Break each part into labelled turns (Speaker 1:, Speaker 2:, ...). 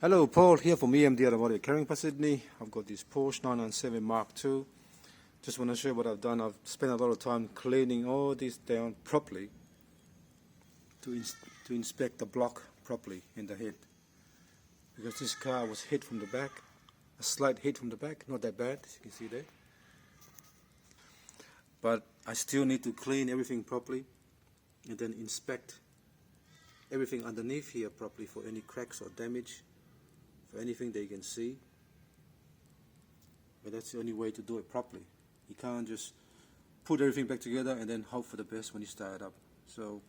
Speaker 1: Hello, Paul here from EMD Automotive Carrying for Sydney. I've got this Porsche 997 Mark II. Just want to show you what I've done. I've spent a lot of time cleaning all this down properly to inspect the block properly in the head. Because this car was hit from the back, a slight hit from the back, not that bad, as you can see there. But I still need to clean everything properly and then inspect everything underneath here properly for any cracks or damage, for anything that you can see. But that's the only way to do it properly. You can't just put everything back together and then hope for the best when you start it up. So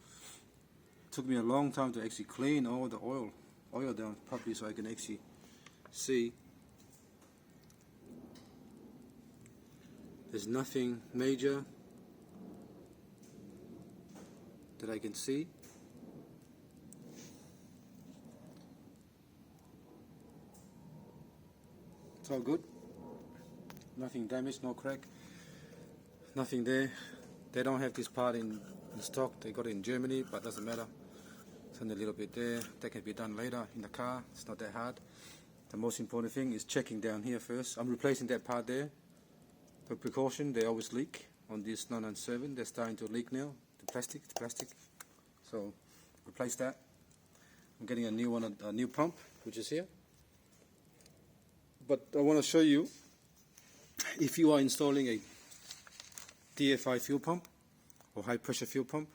Speaker 1: it took me a long time to actually clean all the oil down properly so I can actually see. There's nothing major that I can see. It's all good. Nothing damaged, no crack, nothing there. They don't have this part in stock. They got it in Germany, but doesn't matter. It's only a little bit there. That can be done later in the car. It's not that hard. The most important thing is checking down here first. I'm replacing that part there. For precaution, they always leak on this 997. They're starting to leak now. The plastic. So replace that. I'm getting a new one, a new pump, which is here. But I want to show you, if you are installing a DFI fuel pump or high pressure fuel pump,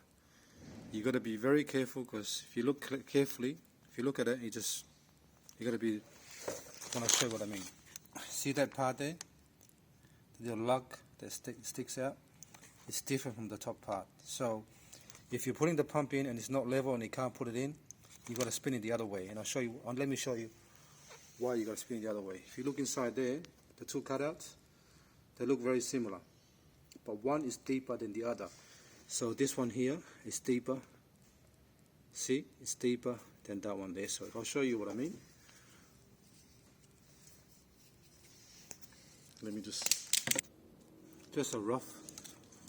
Speaker 1: you got to be very careful, because if you look carefully, if you look at it, you got to be. I want to show you what I mean. See that part there, the lug that sticks out. It's different from the top part. So if you're putting the pump in and it's not level and you can't put it in, you got to spin it the other way. And I'll show you. Let me show you why you got to spin it the other way. If you look inside there, the two cutouts, they look very similar, but one is deeper than the other. So this one here is deeper. See, it's deeper than that one there. So I'll show you what I mean. Let me just a rough.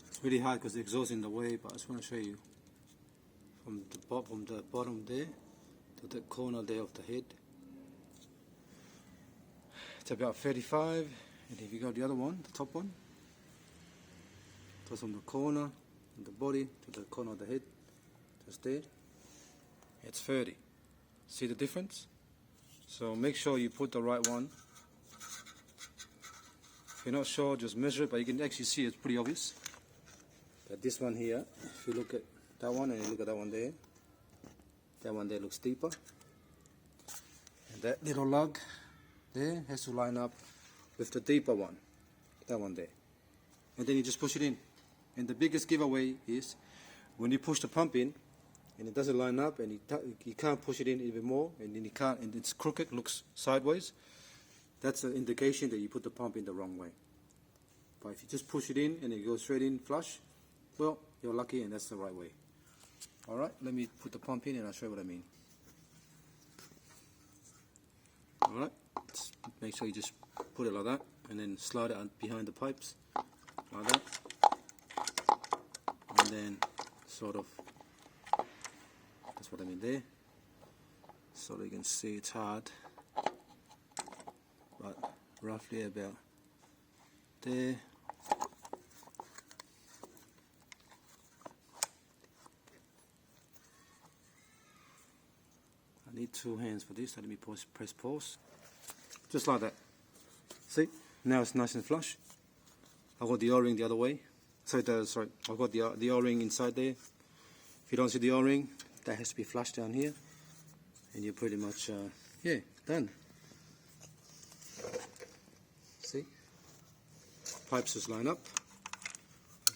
Speaker 1: It's really hard because the exhaust is in the way, but I just want to show you from the bottom there to the corner there of the head. It's about 35, and if you go the other one, the top one, just from the corner of the body to the corner of the head, just there, it's 30. See the difference? So make sure you put the right one. If you're not sure, just measure it, but you can actually see it's pretty obvious. But this one here, if you look at that one and you look at that one there looks deeper. And that little lug there has to line up with the deeper one, that one there. And then you just push it in. And the biggest giveaway is when you push the pump in and it doesn't line up and you can't push it in even more, and then you can't, and it's crooked, looks sideways, that's an indication that you put the pump in the wrong way. But if you just push it in and it goes straight in flush, well, you're lucky and that's the right way. Alright, let me put the pump in and I'll show you what I mean. Alright, make sure you just put it like that and then slide it behind the pipes like that, and then sort of, that's what I mean there, so that you can see it's hard, but roughly about there. I need two hands for this, so let me press pause. Just like that. See? Now it's nice and flush. I've got the O-ring the other way. Sorry, I've got the O-ring inside there. If you don't see the O-ring, that has to be flushed down here. And you're pretty much, yeah, done. See? Pipes just line up.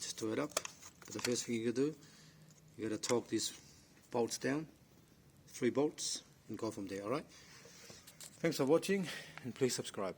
Speaker 1: Just do it up. But the first thing you gotta do, you gotta torque these bolts down. 3 bolts, and go from there, alright? Thanks for watching, and please subscribe.